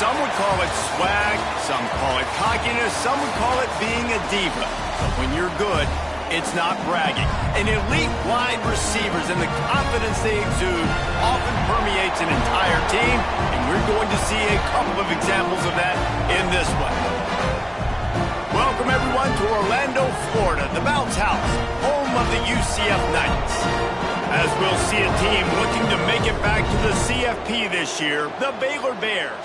Some would call it swag, some call it cockiness, some would call it being a diva. But when you're good, it's not bragging. And elite wide receivers and the confidence they exude often permeates an entire team, and we're going to see a couple of examples of that in this one. Welcome, everyone, to Orlando, Florida, the Bounce House, home of the UCF Knights. As we'll see a team looking to make it back to the CFP this year, the Baylor Bears,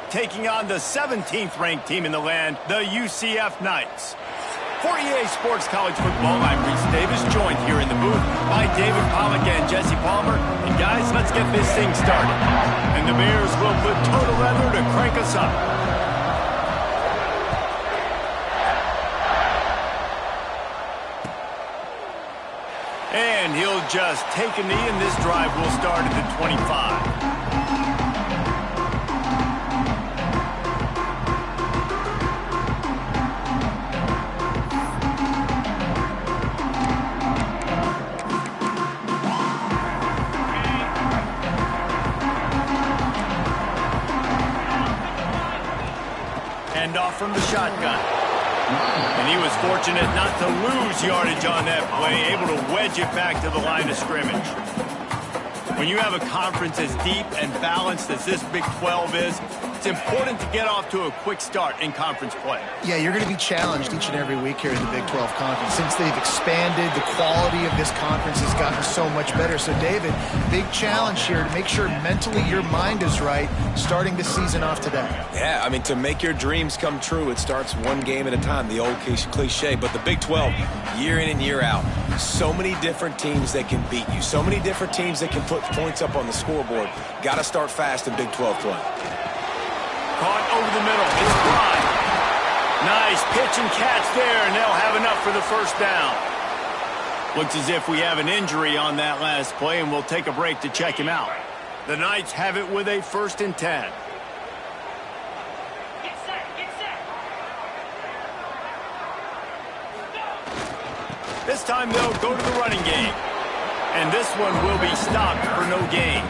taking on the 17th ranked team in the land, the UCF Knights. For EA Sports College Football, I'm Reese Davis, joined here in the booth by David Pollack and Jesse Palmer. And guys, let's get this thing started. And the Bears will put total leather to crank us up. And he'll just take a knee, and this drive will start at the 25. Off from the shotgun. And he was fortunate not to lose yardage on that play, able to wedge it back to the line of scrimmage. When you have a conference as deep and balanced as this Big 12 is, it's important to get off to a quick start in conference play. Yeah, you're going to be challenged each and every week here in the Big 12 Conference. Since they've expanded, the quality of this conference has gotten so much better. So, David, big challenge here to make sure mentally your mind is right starting the season off today. Yeah, I mean, to make your dreams come true, it starts one game at a time, the old cliche. But the Big 12, year in and year out, so many different teams that can beat you, so many different teams that can put points up on the scoreboard. Got to start fast in Big 12 play. Caught over the middle. It's Bryant. Nice pitch and catch there, and they'll have enough for the first down. Looks as if we have an injury on that last play, and we'll take a break to check him out. The Knights have it with a 1st and 10. This time they'll go to the running game. And this one will be stopped for no gain.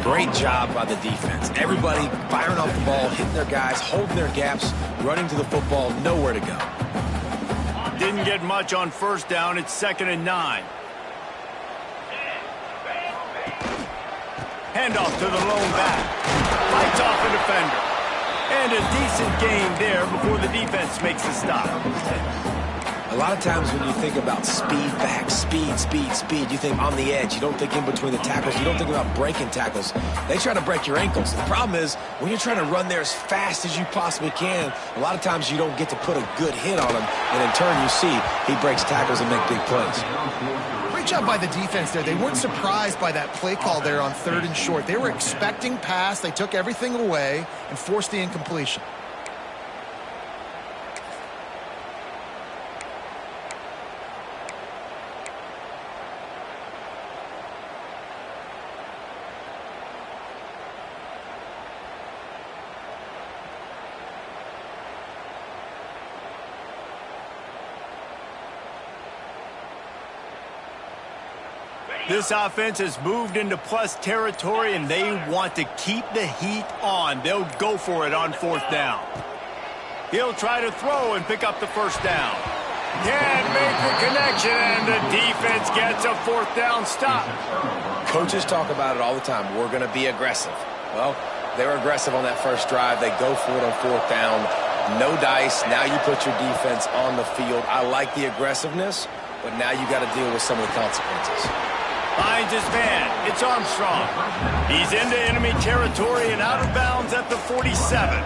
Great job by the defense. Everybody firing off the ball, hitting their guys, holding their gaps, running to the football, nowhere to go. Didn't get much on first down. It's 2nd and 9. Handoff to the lone back. Fights off a defender. And a decent gain there before the defense makes a stop. A lot of times when you think about speed back, speed, you think on the edge. You don't think in between the tackles. You don't think about breaking tackles. They try to break your ankles. The problem is when you're trying to run there as fast as you possibly can, a lot of times you don't get to put a good hit on him. And in turn, you see he breaks tackles and make big plays. Great job by the defense there. They weren't surprised by that play call there on 3rd and short. They were expecting pass. They took everything away and forced the incompletion. This offense has moved into plus territory, and they want to keep the heat on. They'll go for it on 4th down. He'll try to throw and pick up the first down. Can't make the connection, and the defense gets a 4th down stop. Coaches talk about it all the time. We're going to be aggressive. Well, they were aggressive on that first drive. They go for it on 4th down. No dice. Now you put your defense on the field. I like the aggressiveness, but now you got to deal with some of the consequences. Finds his man. It's Armstrong. He's into enemy territory and out of bounds at the 47.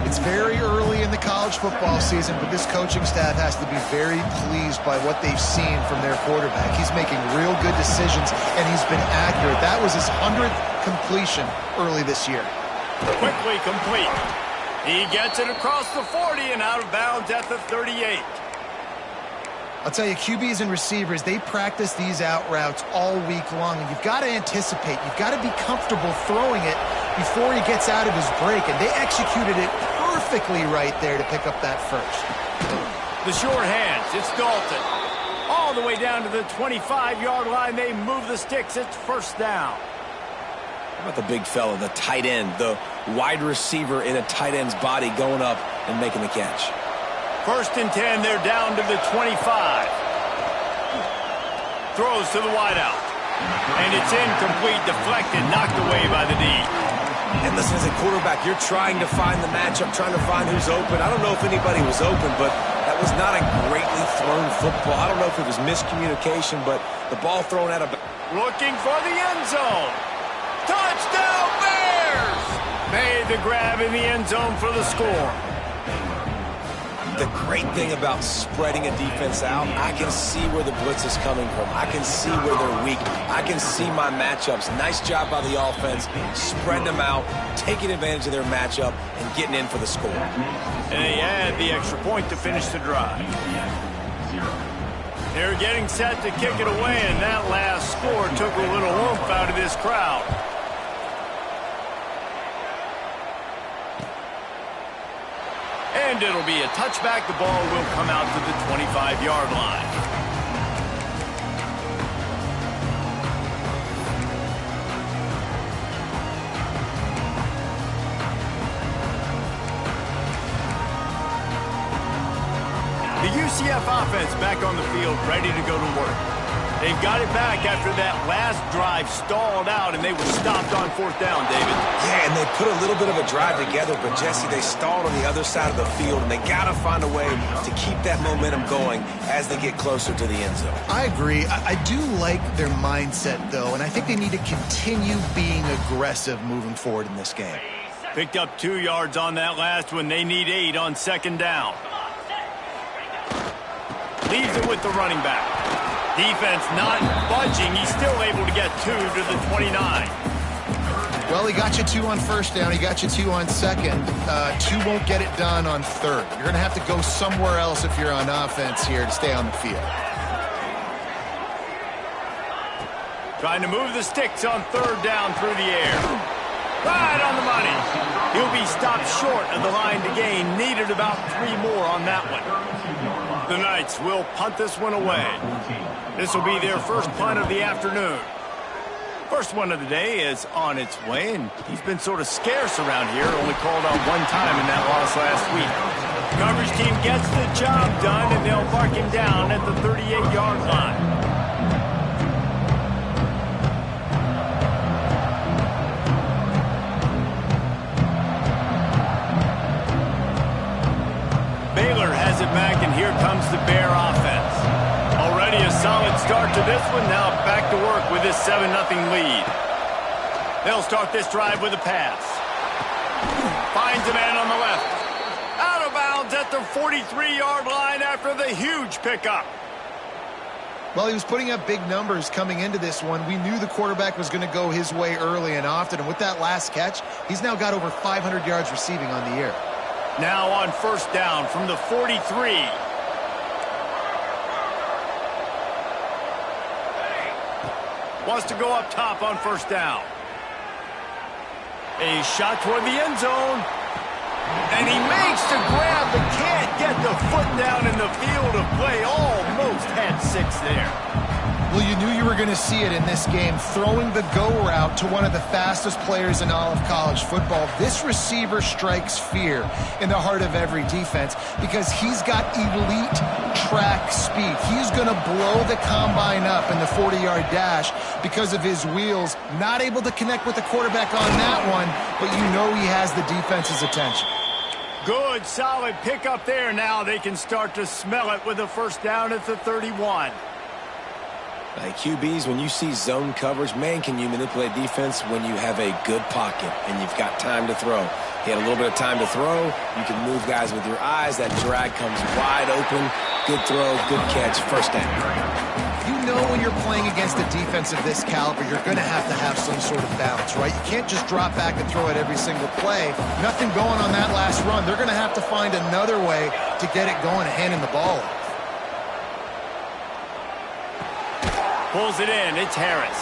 It's very early in the college football season, but this coaching staff has to be very pleased by what they've seen from their quarterback. He's making real good decisions, and he's been accurate. That was his 100th completion early this year. Quickly complete. He gets it across the 40 and out of bounds at the 38. I'll tell you, QBs and receivers, they practice these out routes all week long, and you've got to anticipate. You've got to be comfortable throwing it before he gets out of his break, and they executed it perfectly right there to pick up that first. The short hands, it's Dalton. All the way down to the 25-yard line, they move the sticks. It's 1st down. How about the big fella, the tight end, the wide receiver in a tight end's body going up and making the catch? 1st and 10, they're down to the 25. Throws to the wideout. And it's incomplete, deflected, knocked away by the D. And listen, as a quarterback, you're trying to find the matchup, trying to find who's open. I don't know if anybody was open, but that was not a greatly thrown football. I don't know if it was miscommunication, but the ball thrown out of... Looking for the end zone. Touchdown Bears! Made the grab in the end zone for the score. The great thing about spreading a defense out, I can see where the blitz is coming from. I can see where they're weak. I can see my matchups. Nice job by the offense, spreading them out, taking advantage of their matchup, and getting in for the score. And they add the extra point to finish the drive. They're getting set to kick it away, and that last score took a little oomph out of this crowd. And it'll be a touchback. The ball will come out to the 25-yard line. The UCF offense back on the field, ready to go to work. They've got it back after that last drive stalled out, and they were stopped on 4th down, David. Yeah, and they put a little bit of a drive together, but, Jesse, they stalled on the other side of the field, and they got to find a way to keep that momentum going as they get closer to the end zone. I agree. I do like their mindset, though, and I think they need to continue being aggressive moving forward in this game. Picked up 2 yards on that last one. They need 8 on 2nd down. Leaves it with the running back. Defense not budging. He's still able to get 2 to the 29. Well, he got you 2 on 1st down. He got you 2 on 2nd. 2 won't get it done on 3rd. You're going to have to go somewhere else if you're on offense here to stay on the field. Trying to move the sticks on 3rd down through the air. Right on the money. He'll be stopped short of the line to gain. Needed about 3 more on that one. The Knights will punt this one away. This will be their first punt of the afternoon. First one of the day is on its way, and he's been sort of scarce around here. Only called on 1 time in that loss last week. Coverage team gets the job done, and they'll mark him down at the 38-yard line. Baylor has it back, and here comes the Bear offense. Already a solid start to this one. Now back to work with this 7-0 lead. They'll start this drive with a pass. Finds a man on the left. Out of bounds at the 43-yard line after the huge pickup. Well, he was putting up big numbers coming into this one. We knew the quarterback was going to go his way early and often. And with that last catch, he's now got over 500 yards receiving on the year. Now on 1st down from the 43. Wants to go up top on 1st down. A shot toward the end zone. And he makes the grab, but can't get the foot down in the field of play. Almost had 6 there. Well, you knew you were going to see it in this game, throwing the go route to one of the fastest players in all of college football. This receiver strikes fear in the heart of every defense because he's got elite track speed. He's going to blow the combine up in the 40-yard dash because of his wheels. Not able to connect with the quarterback on that one, but you know he has the defense's attention. Good, solid pickup there. Now they can start to smell it with a 1st down at the 31. QBs, when you see zone coverage, man, can you manipulate defense when you have a good pocket and you've got time to throw. He had a little bit of time to throw. You can move guys with your eyes. That drag comes wide open. Good throw, good catch, 1st down. You know when you're playing against a defense of this caliber, you're going to have some sort of balance, right? You can't just drop back and throw it every single play. Nothing going on that last run. They're going to have to find another way to get it going and handing the ball off. Pulls it in. It's Harris.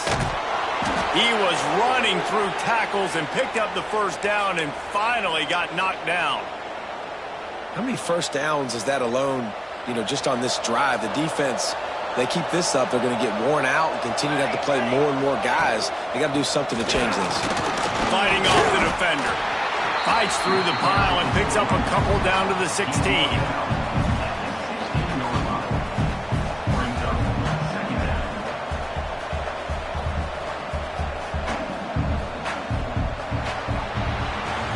He was running through tackles and picked up the 1st down and finally got knocked down. How many 1st downs is that alone, just on this drive? The defense they keep this up, they're going to get worn out and continue to have to play more and more guys. They got to do something to change this. Fighting off the defender. Fights through the pile and picks up a couple down to the 16.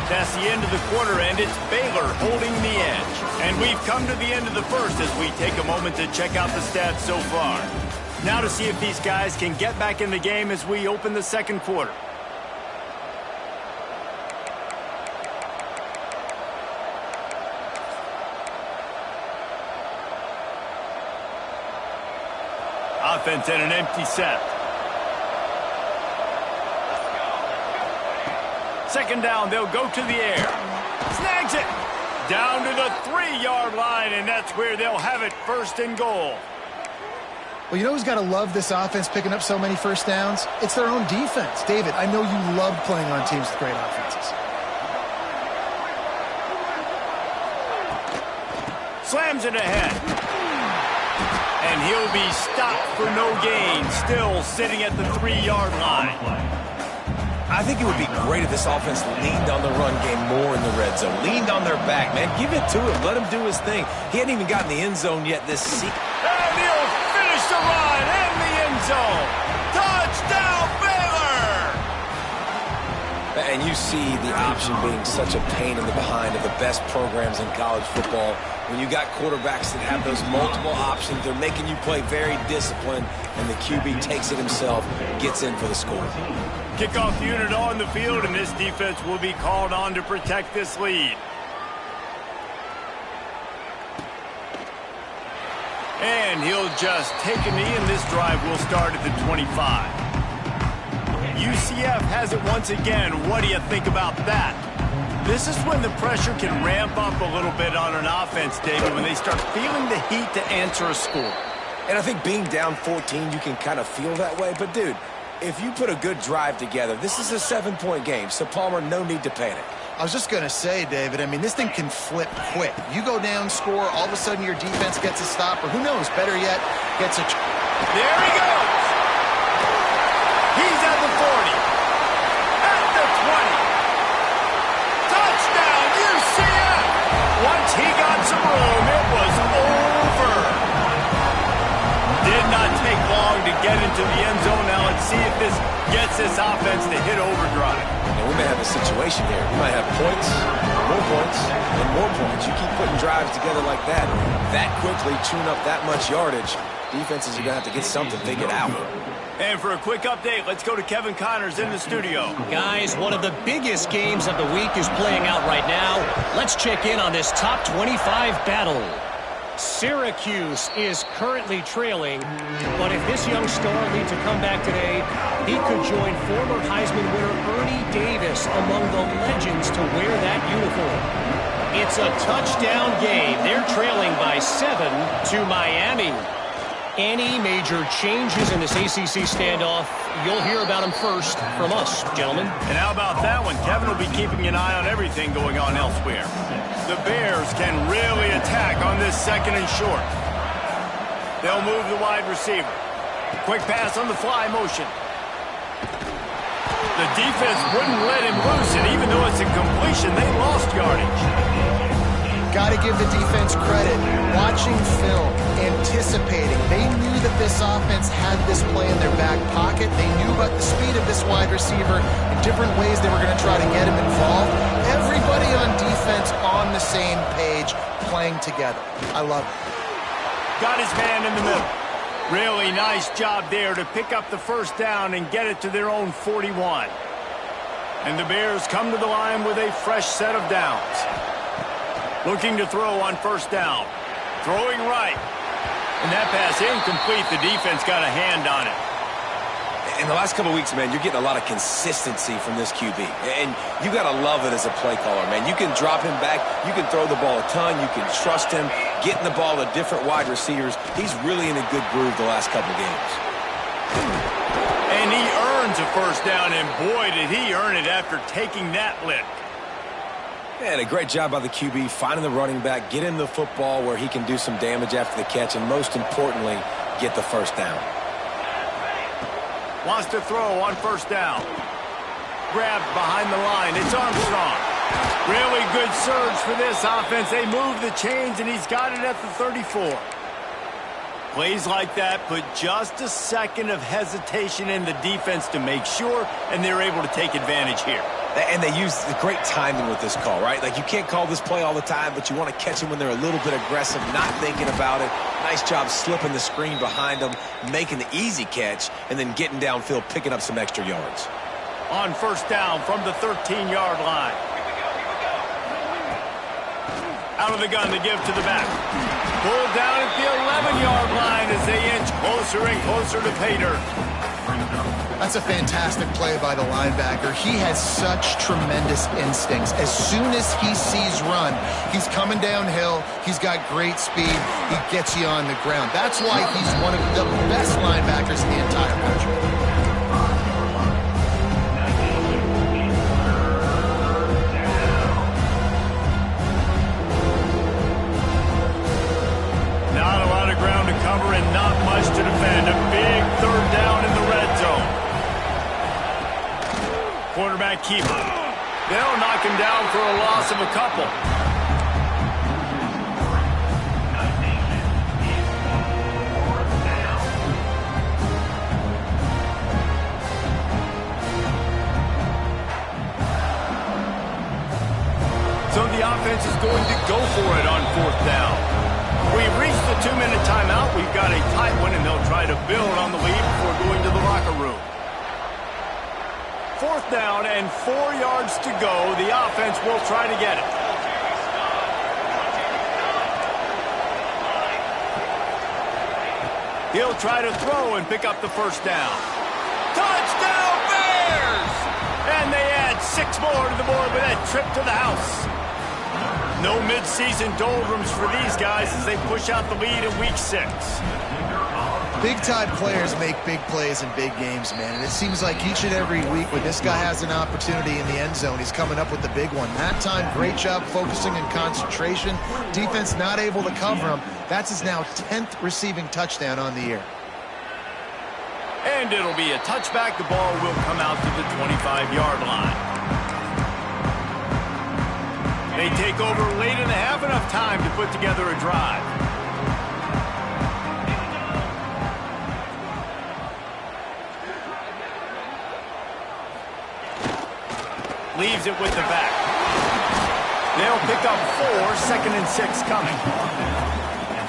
That's the end of the quarter, and it's Baylor holding the edge. And we've come to the end of the first as we take a moment to check out the stats so far. Now to see if these guys can get back in the game as we open the second quarter. Offense in an empty set. Second down, they'll go to the air. Snags it. Down to the 3-yard line, and that's where they'll have it, first and goal. Well, you know who's got to love this offense picking up so many first downs? It's their own defense. David, I know you love playing on teams with great offenses. Slams it ahead. And he'll be stopped for no gain, still sitting at the 3-yard line. I think it would be great if this offense leaned on the run game more in the red zone. Leaned on their back, man. Give it to him. Let him do his thing. He hadn't even gotten the end zone yet this season. And he'll finish the run in the end zone. Touchdown, Baylor! And you see the option being such a pain in the behind of the best programs in college football. When you got quarterbacks that have those multiple options, they're making you play very disciplined, and the QB takes it himself, gets in for the score. Kickoff unit on the field, and this defense will be called on to protect this lead. And he'll just take a knee, and this drive will start at the 25. UCF has it once again. What do you think about that? This is when the pressure can ramp up a little bit on an offense, David, when they start feeling the heat to answer a score. And I think being down 14, you can kind of feel that way. But, dude, if you put a good drive together, this is a 7-point game. So, Palmer, no need to panic. I was just going to say, David, I mean, this thing can flip quick. You go down, score, all of a sudden your defense gets a stop, or who knows, better yet, gets a... There he goes! He's at the 40. At the 20. Touchdown, UCF! Once he got some room, it was over. Did not take long to get into the end zone. Now let's see if this gets this offense to hit overdrive. And we may have a situation here. We might have points, and more points. You keep putting drives together like that quickly, tune up that much yardage, defenses are going to have to get something figured out. And for a quick update, let's go to Kevin Connors in the studio. Guys, one of the biggest games of the week is playing out right now. Let's check in on this top 25 battle. Syracuse is currently trailing, but if this young star leads a comeback today, he could join former Heisman winner Ernie Davis among the legends to wear that uniform. It's a touchdown game. They're trailing by 7 to Miami. Any major changes in this ACC standoff, you'll hear about them first from us, gentlemen. And how about that one? Kevin will be keeping an eye on everything going on elsewhere. The Bears can really attack on this second and short. They'll move the wide receiver. Quick pass on the fly motion. The defense wouldn't let him loose, and even though it's a completion, they lost yardage. Got to give the defense credit. Watching film, anticipating. They knew that this offense had this play in their back pocket. They knew about the speed of this wide receiver in different ways they were going to try to get him involved. Everybody on defense on the same page, playing together. I love it. Got his man in the middle. Really nice job there to pick up the first down and get it to their own 41. And the Bears come to the line with a fresh set of downs. Looking to throw on first down. Throwing right. And that pass incomplete. The defense got a hand on it. In the last couple of weeks, man, you're getting a lot of consistency from this QB. And you got to love it as a play caller, man. You can drop him back. You can throw the ball a ton. You can trust him. Getting the ball to different wide receivers. He's really in a good groove the last couple of games. And he earns a first down, and boy, did he earn it after taking that lick. And a great job by the QB finding the running back, get him the football where he can do some damage after the catch, and most importantly, get the first down. Wants to throw on first down. Grabbed behind the line. It's Armstrong. Really good surge for this offense. They move the chains, and he's got it at the 34. Plays like that put just a second of hesitation in the defense to make sure, and they're able to take advantage here. And they use the great timing with this call, right? Like, you can't call this play all the time, but you want to catch them when they're a little bit aggressive, not thinking about it. Nice job slipping the screen behind them, making the easy catch, and then getting downfield, picking up some extra yards. On first down from the 13-yard line. Out of the gun, they give to the back. Pulled down at the 11-yard line as they inch closer and closer to pay dirt. That's a fantastic play by the linebacker. He has such tremendous instincts. As soon as he sees run, he's coming downhill. He's got great speed. He gets you on the ground. That's why he's one of the best linebackers in the entire country. Not a lot of ground to cover and not much to defend. A big third down in the red zone. Quarterback keeper. They'll knock him down for a loss of a couple. So the offense is going to go for it on fourth down. We've reached the 2-minute timeout. We've got a tight one, and they'll try to build on the lead before going to the locker room. Fourth down and 4 yards to go. The offense will try to get it. He'll try to throw and pick up the first down. Touchdown, Bears! And they add 6 more to the board with that trip to the house. No midseason doldrums for these guys as they push out the lead in Week 6. Big-time players make big plays in big games, man. And it seems like each and every week when this guy has an opportunity in the end zone, he's coming up with the big one. That time, great job focusing and concentration. Defense not able to cover him. That's his now 10th receiving touchdown on the year. And it'll be a touchback. The ball will come out to the 25-yard line. They take over late in the half, enough time to put together a drive. Leaves it with the back. They'll pick up 4, 2nd and 6 coming.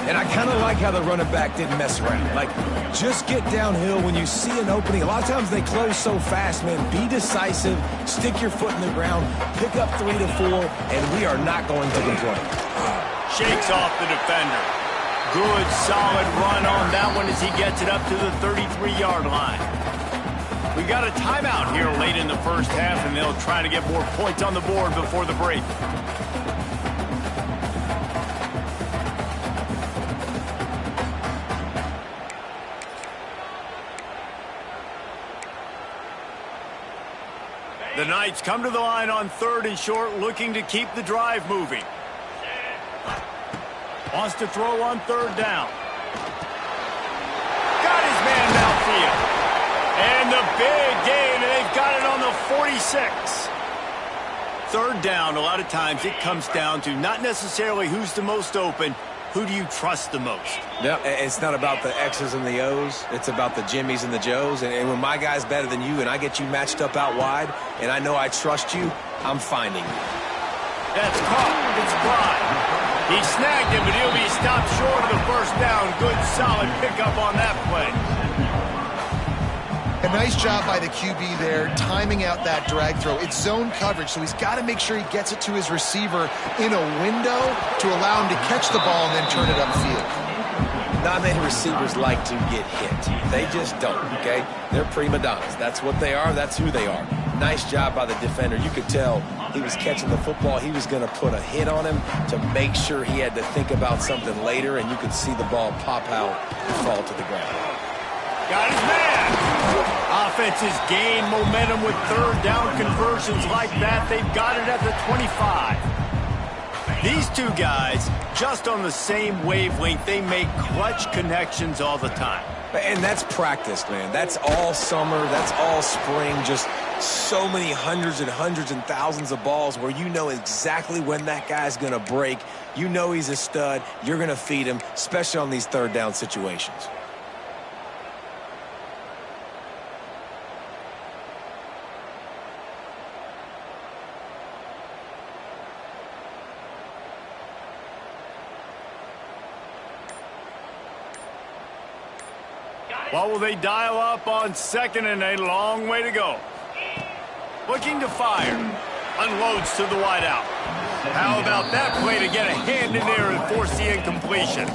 And I kind of like how the running back didn't mess around. Like, just get downhill when you see an opening. A lot of times they close so fast, man. Be decisive, stick your foot in the ground, pick up 3 to 4, and we are not going to complain. Shakes off the defender. Good, solid run on that one as he gets it up to the 33-yard line. We've got a timeout here late in the first half, and they'll try to get more points on the board before the break. The Knights come to the line on 3rd and short, looking to keep the drive moving. Wants to throw on 3rd down. Got his man downfield. And the big gain, and they've got it on the 46. 3rd down, a lot of times it comes down to not necessarily who's the most open, who do you trust the most? Yep, it's not about the X's and the O's. It's about the Jimmys and the Joes. And when my guy's better than you and I get you matched up out wide and I know I trust you, I'm finding you. That's caught. It's Clyde. He snagged him, but he'll be stopped short of the first down. Good, solid pickup on that play. A nice job by the QB there, timing out that drag throw. It's zone coverage, so he's got to make sure he gets it to his receiver in a window to allow him to catch the ball and then turn it upfield. Not many receivers like to get hit. They just don't, okay? They're prima donnas. That's what they are. That's who they are. Nice job by the defender. You could tell he was catching the football. He was going to put a hit on him to make sure he had to think about something later, and you could see the ball pop out and fall to the ground. Got his man. Offenses gain momentum with 3rd down conversions like that. They've got it at the 25. These two guys, just on the same wavelength, they make clutch connections all the time. And that's practice, man. That's all summer. That's all spring. Just so many hundreds and thousands of balls where you know exactly when that guy's going to break. You know he's a stud. You're going to feed him, especially on these third down situations. What will they dial up on second and a long way to go? Looking to fire. Unloads to the wideout. How about that play to get a hand in there and force the incompletion?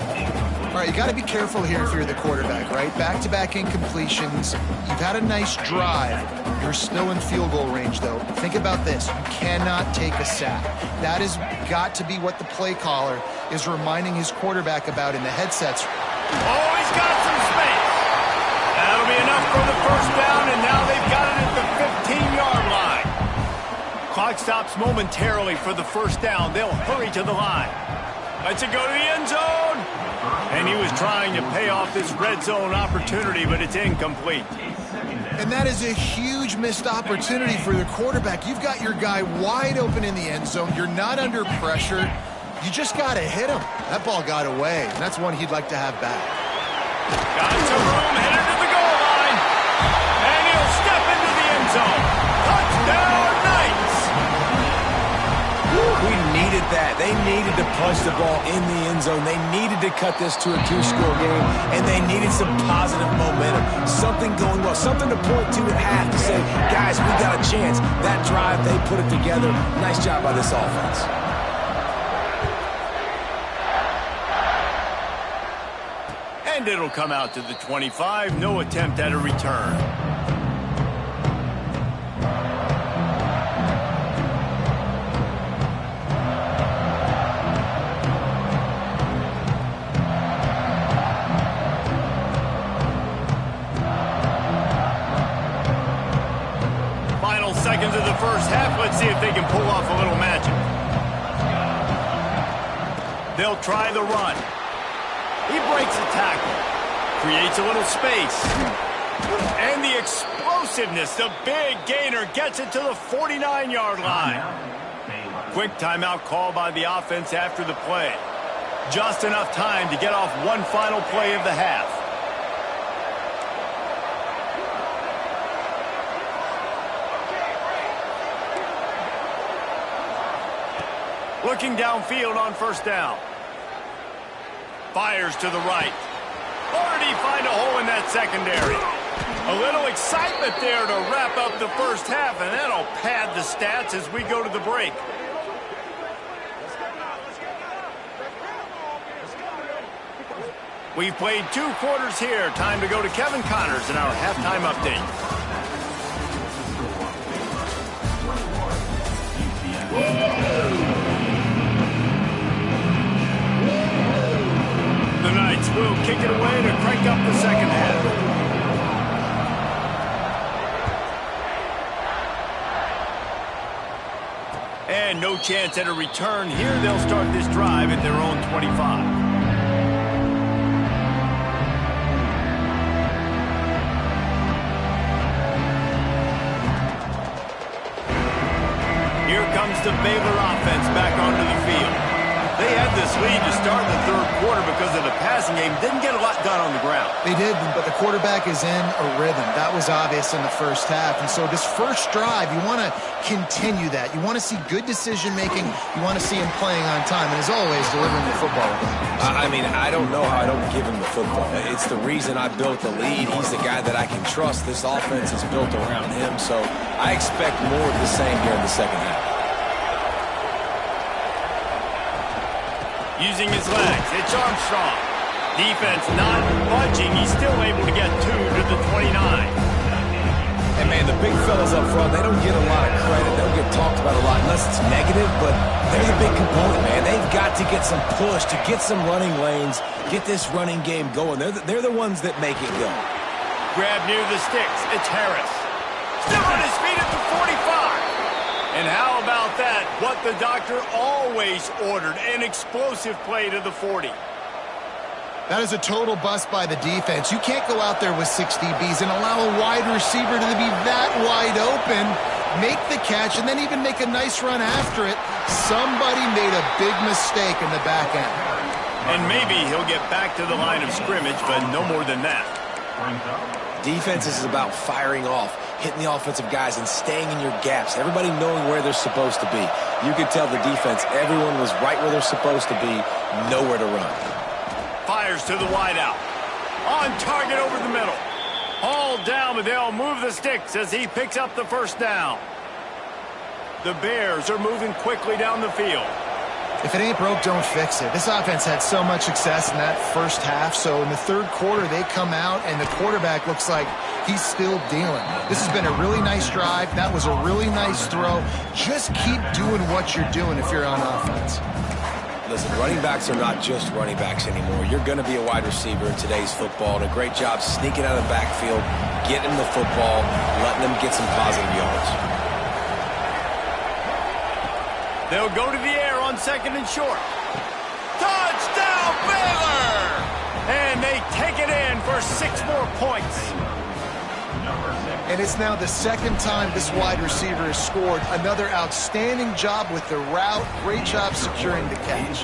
All right, you got to be careful here if you're the quarterback, right? Back-to-back incompletions. You've had a nice drive. You're still in field goal range, though. Think about this. You cannot take a sack. That has got to be what the play caller is reminding his quarterback about in the headsets. Oh, he's got some space. That'll be enough for the first down, and now they've got it at the 15-yard line. Clock stops momentarily for the first down. They'll hurry to the line. Lets it go to the end zone. And he was trying to pay off this red zone opportunity, but it's incomplete. And that is a huge missed opportunity for the quarterback. You've got your guy wide open in the end zone. You're not under pressure. You just got to hit him. That ball got away, and that's one he'd like to have back. Got some room, headed to the goal line. And he'll step into the end zone. Touchdown, Knights! We needed that. They needed to punch the ball in the end zone. They needed to cut this to a two-score game, and they needed some positive momentum. Something going well, something to point to at half to say, guys, we got a chance. That drive, they put it together. Nice job by this offense. And it'll come out to the 25. No attempt at a return. Final seconds of the first half. Let's see if they can pull off a little magic. They'll try the run. He breaks a tackle, creates a little space, and the explosiveness, the big gainer, gets it to the 49-yard line. Quick timeout call by the offense after the play. Just enough time to get off one final play of the half. Looking downfield on first down. Fires to the right. Or did he find a hole in that secondary? A little excitement there to wrap up the first half, and that'll pad the stats as we go to the break. We've played 2 quarters here. Time to go to Kevin Connors in our halftime update. The Knights will kick it away to crank up the second half. And no chance at a return here. They'll start this drive at their own 25. Here comes the Baylor offense back onto the field. They had this lead to start the third quarter because of the passing game. Didn't get a lot done on the ground. They did, but the quarterback is in a rhythm. That was obvious in the first half. And so this first drive, you want to continue that. You want to see good decision-making. You want to see him playing on time. And as always, delivering the football. I mean, I don't know how I don't give him the football. It's the reason I built the lead. He's the guy that I can trust. This offense is built around him. So I expect more of the same here in the second half. Using his legs, it's Armstrong. Defense not budging. He's still able to get 2 to the 29. And, man, the big fellas up front, they don't get a lot of credit. They don't get talked about a lot unless it's negative, but they're the big component, man. They've got to get some push, to get some running lanes, get this running game going. They're the ones that make it go. Grab near the sticks. It's Harris. Still on his feet at the 45. And how about that? What the doctor always ordered, an explosive play to the 40. That is a total bust by the defense. You can't go out there with 6 DBs and allow a wide receiver to be that wide open, make the catch, and then even make a nice run after it. Somebody made a big mistake in the back end. And maybe he'll get back to the line of scrimmage, but no more than that. Defense is about firing off, hitting the offensive guys, and staying in your gaps. Everybody knowing where they're supposed to be. You could tell the defense, everyone was right where they're supposed to be, nowhere to run. Fires to the wideout. On target over the middle. Hauled down, but they'll move the sticks as he picks up the first down. The Bears are moving quickly down the field. If it ain't broke, don't fix it. This offense had so much success in that first half, so in the third quarter they come out and the quarterback looks like he's still dealing. This has been a really nice drive. That was a really nice throw. Just keep doing what you're doing if you're on offense. Listen, running backs are not just running backs anymore. You're going to be a wide receiver in today's football, and a great job sneaking out of the backfield, getting the football, letting them get some positive yards. They'll go to the air on 2nd and short. Touchdown, Baylor! And they take it in for 6 more points. And it's now the second time this wide receiver has scored. Another outstanding job with the route. Great job securing the catch.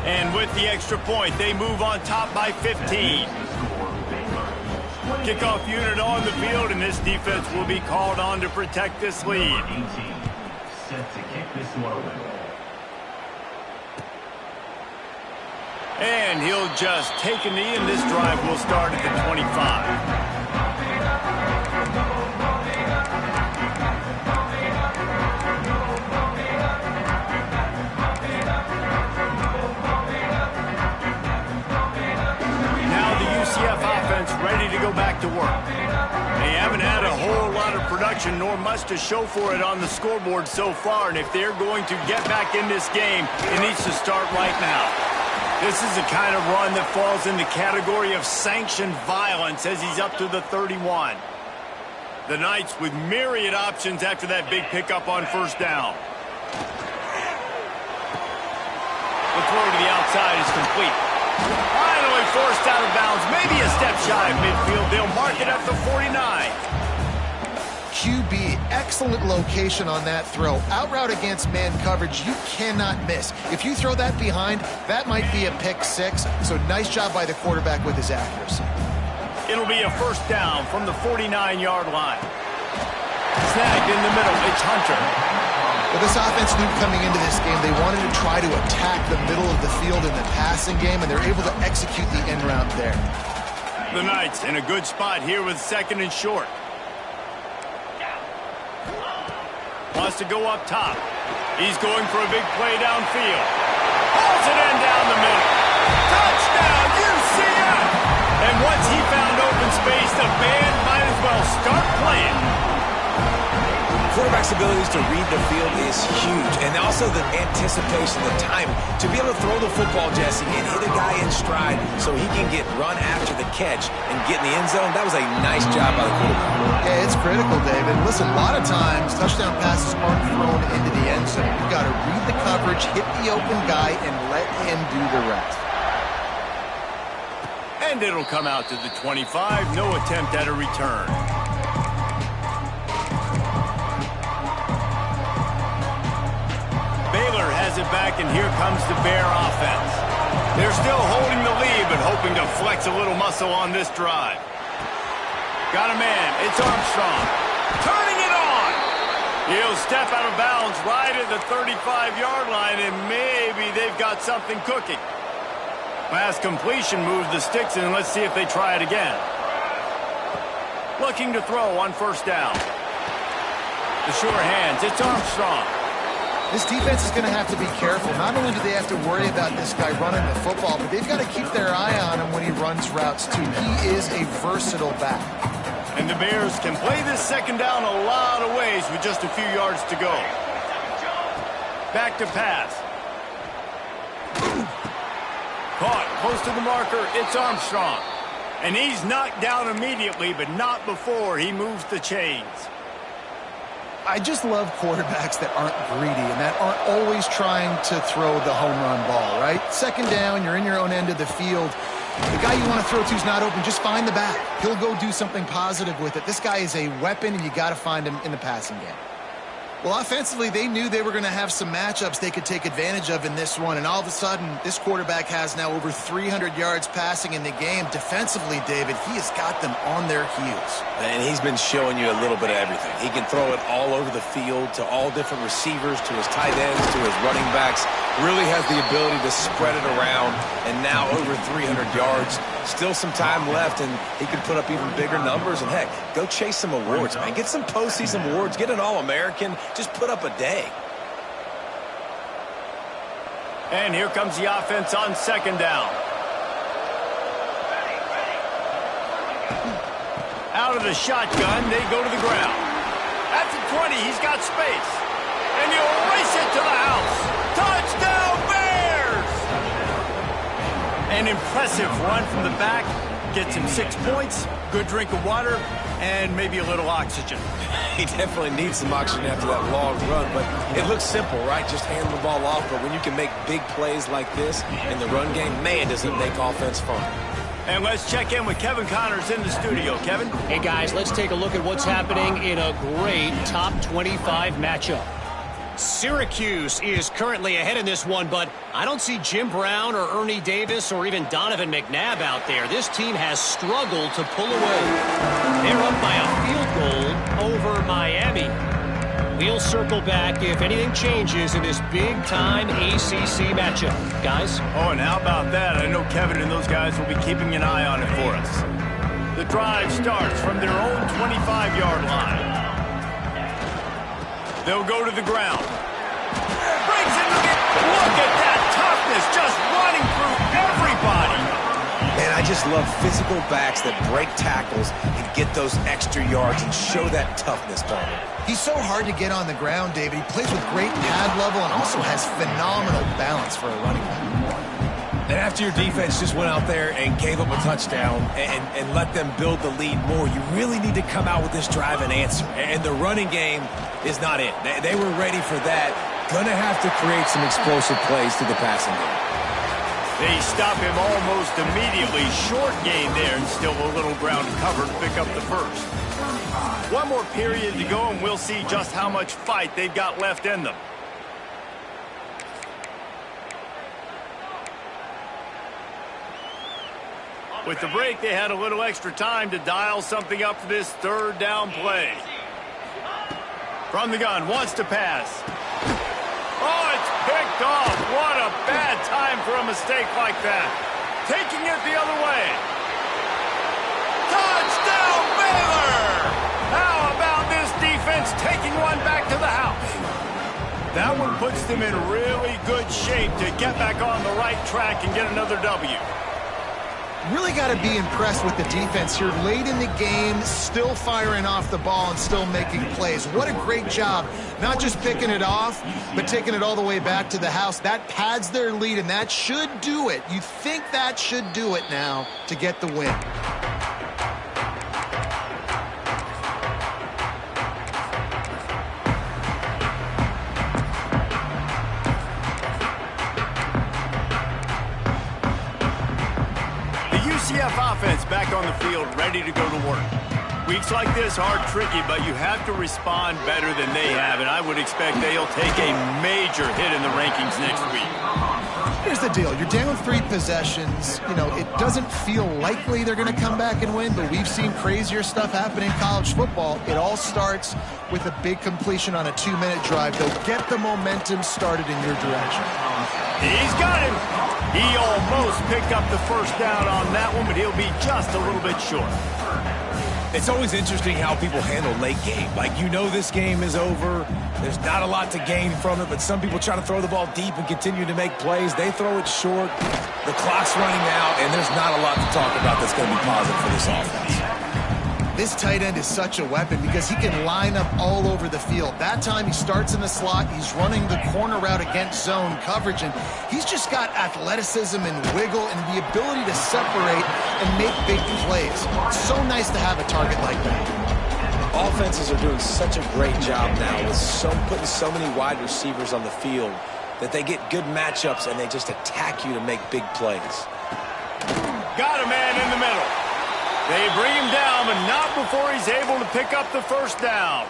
And with the extra point, they move on top by 15. Kickoff unit on the field, and this defense will be called on to protect this lead. And he'll just take a knee, and this drive will start at the 25. Ready to go back to work. They haven't had a whole lot of production, nor much to show for it on the scoreboard so far, and if they're going to get back in this game, it needs to start right now. This is the kind of run that falls in the category of sanctioned violence as he's up to the 31. The Knights with myriad options after that big pickup on first down. The throw to the outside is complete. Finally forced out of bounds, maybe a step shy of midfield. They'll mark it at the 49. QB, excellent location on that throw. Out route against man coverage, you cannot miss. If you throw that behind, that might be a pick 6. So nice job by the quarterback with his accuracy. It'll be a first down from the 49-yard line. Snagged in the middle, it's Hunter. Well, this offense knew coming into this game they wanted to try to attack the middle of the field in the passing game, and they're able to execute the end route there. The Knights in a good spot here with 2nd and short. Wants to go up top. He's going for a big play downfield. Hauls it in down the middle. Touchdown, UCF! And once he found open space, the band might as well start playing. Quarterback's abilities to read the field is huge, and also the anticipation, the time to be able to throw the football, Jesse, and hit a guy in stride so he can get run after the catch and get in the end zone. That was a nice job by the quarterback. Yeah, it's critical, David. Listen, a lot of times touchdown passes aren't thrown into the end zone. You've got to read the coverage, hit the open guy, and let him do the rest. And it'll come out to the 25. No attempt at a return. Baylor has it back, and here comes the Bear offense. They're still holding the lead, but hoping to flex a little muscle on this drive. Got a man. It's Armstrong. Turning it on. He'll step out of bounds right at the 35-yard line, and maybe they've got something cooking. Pass completion moves the sticks, and let's see if they try it again. Looking to throw on first down. The sure hands. It's Armstrong. This defense is going to have to be careful. Not only do they have to worry about this guy running the football, but they've got to keep their eye on him when he runs routes, too. He is a versatile back. And the Bears can play this second down a lot of ways with just a few yards to go. Back to pass. Caught close to the marker. It's Armstrong. And he's knocked down immediately, but not before he moves the chains. I just love quarterbacks that aren't greedy and that aren't always trying to throw the home run ball, right? Second down, you're in your own end of the field. The guy you want to throw to is not open. Just find the back. He'll go do something positive with it. This guy is a weapon, and you got to find him in the passing game. Well, offensively, they knew they were going to have some matchups they could take advantage of in this one, and all of a sudden, this quarterback has now over 300 yards passing in the game. Defensively, David, he has got them on their heels. And he's been showing you a little bit of everything. He can throw it all over the field to all different receivers, to his tight ends, to his running backs. Really has the ability to spread it around, and now over 300 yards. Still some time left, and he can put up even bigger numbers. And, heck, go chase some awards, man. Get some postseason awards. Get an All-American. Just put up a day. And here comes the offense on second down. Out of the shotgun, they go to the ground. At the 20, he's got space. And he'll race it to the house. Touchdown, Bears! An impressive run from the back. Gets him 6 points, good drink of water, and maybe a little oxygen. He definitely needs some oxygen after that long run, but it looks simple, right? Just hand the ball off, but when you can make big plays like this in the run game, man, does it make offense fun. And let's check in with Kevin Connors in the studio. Kevin? Hey, guys, let's take a look at what's happening in a great top 25 matchup. Syracuse is currently ahead in this one, but I don't see Jim Brown or Ernie Davis or even Donovan McNabb out there. This team has struggled to pull away. They're up by a field goal over Miami. We'll circle back if anything changes in this big-time ACC matchup. Guys? Oh, and how about that? I know Kevin and those guys will be keeping an eye on it for us. The drive starts from their own 25-yard line. They'll go to the ground. Brings it to the... Look at that toughness, just running through everybody. And I just love physical backs that break tackles and get those extra yards and show that toughness, Palmer. He's so hard to get on the ground, David. He plays with great pad level and also has phenomenal balance for a running back. And after your defense just went out there and gave up a touchdown and let them build the lead more, you really need to come out with this drive and answer. And the running game is not it. They were ready for that. Gonna have to create some explosive plays to the passing game. They stop him almost immediately. Short gain there and still a little ground cover to pick up the first. One more period to go and we'll see just how much fight they've got left in them. With the break, they had a little extra time to dial something up for this third down play. From the gun, wants to pass. Oh, it's picked off. What a bad time for a mistake like that. Taking it the other way. Touchdown, Baylor! How about this defense taking one back to the house? That one puts them in really good shape to get back on the right track and get another W. Really got to be impressed with the defense here. Late in the game, still firing off the ball and still making plays. What a great job. Not just picking it off, but taking it all the way back to the house. That pads their lead, and that should do it. You think that should do it now to get the win. UCF offense back on the field, ready to go to work. Weeks like this are tricky, but you have to respond better than they have, and I would expect they'll take a major hit in the rankings next week. Here's the deal. You're down 3 possessions. You know, it doesn't feel likely they're going to come back and win, but we've seen crazier stuff happen in college football. It all starts with a big completion on a 2-minute drive. They'll get the momentum started in your direction. He's got him. He almost picked up the first down on that one, but he'll be just a little bit short. It's always interesting how people handle late game. Like, you know this game is over. There's not a lot to gain from it, but some people try to throw the ball deep and continue to make plays. They throw it short. The clock's running out, and there's not a lot to talk about that's going to be positive for this offense. This tight end is such a weapon because he can line up all over the field. That time he starts in the slot, he's running the corner route against zone coverage, and he's just got athleticism and wiggle and the ability to separate and make big plays. It's so nice to have a target like that. offenses are doing such a great job now with putting so many wide receivers on the field that they get good matchups and they just attack you to make big plays. Got a man in the middle. They bring him down, but not before he's able to pick up the first down.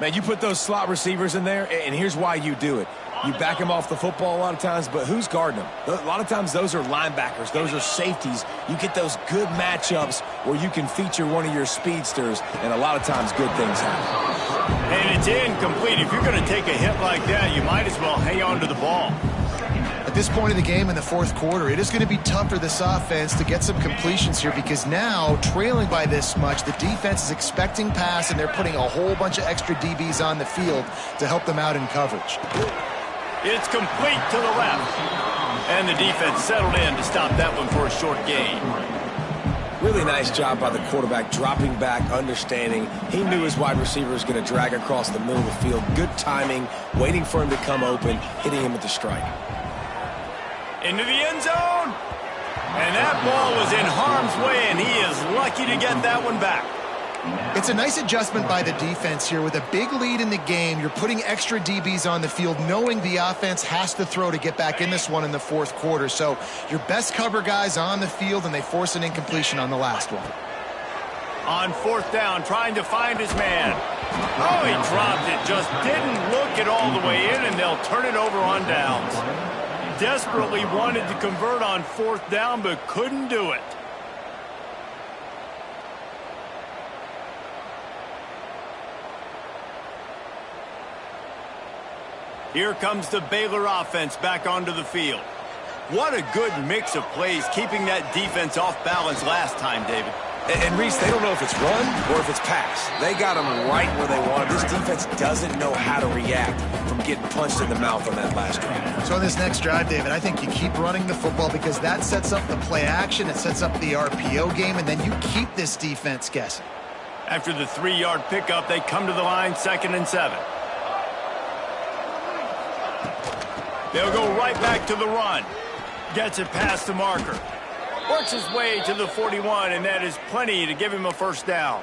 Man, you put those slot receivers in there, and here's why you do it. You back them off the football a lot of times, but who's guarding them? A lot of times those are linebackers. Those are safeties. You get those good matchups where you can feature one of your speedsters, and a lot of times good things happen. And it's incomplete. If you're going to take a hit like that, you might as well hang on to the ball. At this point in the game in the fourth quarter, it is going to be tough for this offense to get some completions here because now, trailing by this much, the defense is expecting pass, and they're putting a whole bunch of extra DBs on the field to help them out in coverage. It's complete to the left. And the defense settled in to stop that one for a short gain. Really nice job by the quarterback, dropping back, understanding. He knew his wide receiver was going to drag across the middle of the field. Good timing, waiting for him to come open, hitting him with the strike. Into the end zone. And that ball was in harm's way, and he is lucky to get that one back. It's a nice adjustment by the defense here. With a big lead in the game, you're putting extra DBs on the field, knowing the offense has to throw to get back in this one in the fourth quarter. So your best cover guys on the field, and they force an incompletion on the last one. On fourth down, trying to find his man. Oh, he dropped it. Just didn't look it all the way in, and they'll turn it over on downs. Desperately wanted to convert on fourth down, but couldn't do it. Here comes the Baylor offense back onto the field. What a good mix of plays, keeping that defense off balance last time, David. And Reese, they don't know if it's run or if it's pass. They got them right where they want it. This defense doesn't know how to react from getting punched in the mouth on that last drive. So on this next drive, David, I think you keep running the football because that sets up the play action, it sets up the RPO game, and then you keep this defense guessing. After the 3-yard pickup, they come to the line, 2nd and 7. They'll go right back to the run. Gets it past the marker. Works his way to the 41, and that is plenty to give him a first down.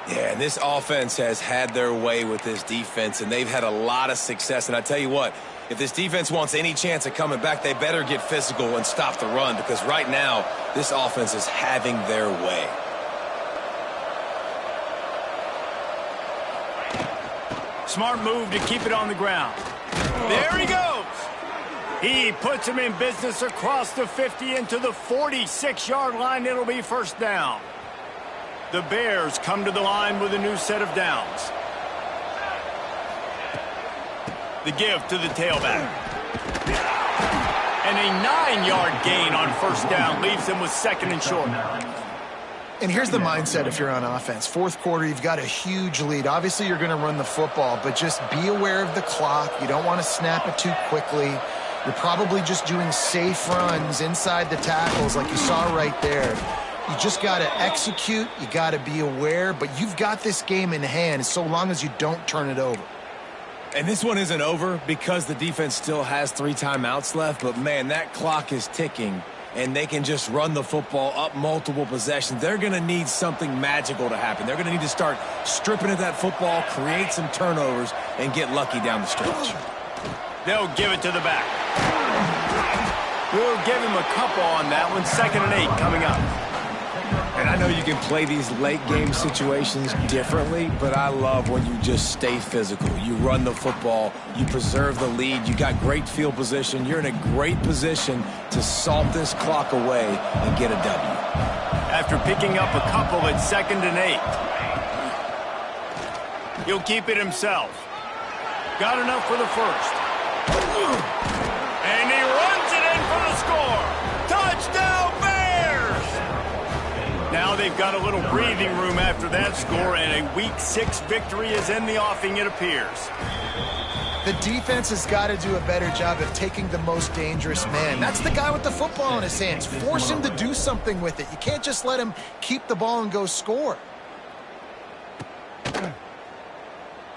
Yeah, and this offense has had their way with this defense, and they've had a lot of success. And I tell you what, if this defense wants any chance of coming back, they better get physical and stop the run, because right now, this offense is having their way. Smart move to keep it on the ground. There he goes. He puts him in business across the 50 into the 46-yard line. It'll be first down. The Bears come to the line with a new set of downs. The give to the tailback. And a 9-yard gain on first down leaves them with 2nd and short. And here's the mindset if you're on offense. Fourth quarter, you've got a huge lead. Obviously, you're going to run the football, but just be aware of the clock. You don't want to snap it too quickly. You're probably just doing safe runs inside the tackles like you saw right there. You just got to execute. You got to be aware, but you've got this game in hand so long as you don't turn it over. And this one isn't over because the defense still has 3 timeouts left, but, man, that clock is ticking, and they can just run the football up multiple possessions. They're going to need something magical to happen. They're going to need to start stripping at that football, create some turnovers, and get lucky down the stretch. They'll give it to the back. We'll give him a couple on that one. 2nd and 8 coming up. And I know you can play these late-game situations differently, but I love when you just stay physical. You run the football. You preserve the lead. You got great field position. You're in a great position to salt this clock away and get a W. After picking up a couple at 2nd and 8. He'll keep it himself. Got enough for the first. And he runs it in for the score. Touchdown, Bears! Now they've got a little breathing room after that score, and a Week 6 victory is in the offing, it appears. The defense has got to do a better job of taking the most dangerous man. That's the guy with the football in his hands. Force him to do something with it. You can't just let him keep the ball and go score.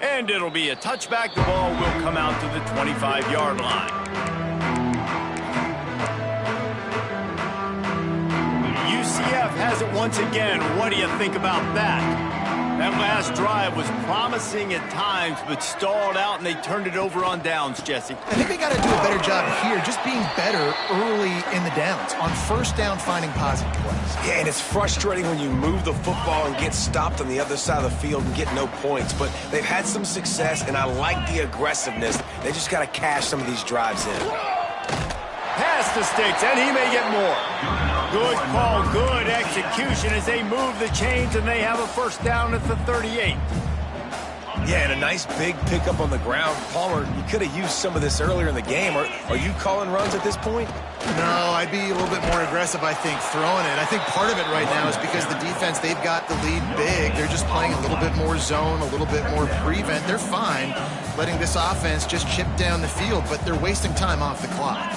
And it'll be a touchback. The ball will come out to the 25-yard line. UCF has it once again. What do you think about that? That last drive was promising at times, but stalled out, and they turned it over on downs, Jesse. I think they got to do a better job here, just being better early in the downs. On first down, finding positive plays. Yeah, and it's frustrating when you move the football and get stopped on the other side of the field and get no points. But they've had some success, and I like the aggressiveness. They just got to cash some of these drives in. Past the sticks, and he may get more. Good call, good execution as they move the chains, and they have a first down at the 38. Yeah, and a nice big pickup on the ground. Palmer, you could have used some of this earlier in the game. Are you calling runs at this point? No, I'd be a little bit more aggressive, I think, throwing it. I think part of it right now is because the defense, they've got the lead big. They're just playing a little bit more zone, a little bit more prevent. They're fine letting this offense just chip down the field, but they're wasting time off the clock.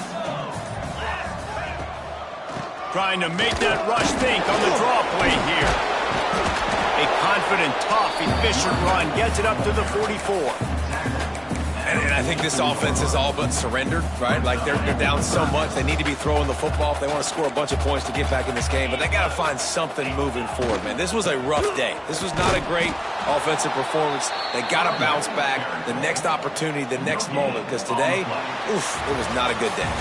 Trying to make that rush think on the draw play here. A confident, tough, efficient run gets it up to the 44. And I think this offense is all but surrendered, right? Like they're down so much, they need to be throwing the football if they want to score a bunch of points to get back in this game. But they got to find something moving forward, man. This was a rough day. This was not a great offensive performance. They got to bounce back the next opportunity, the next moment, because today, oof, it was not a good day.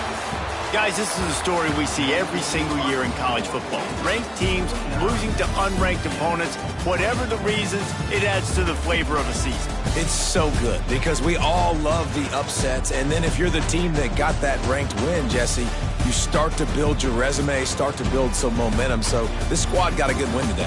Guys, this is a story we see every single year in college football. Ranked teams losing to unranked opponents. Whatever the reasons, it adds to the flavor of a season. It's so good because we all love the upsets. And then if you're the team that got that ranked win, Jesse, you start to build your resume, start to build some momentum. So this squad got a good win today.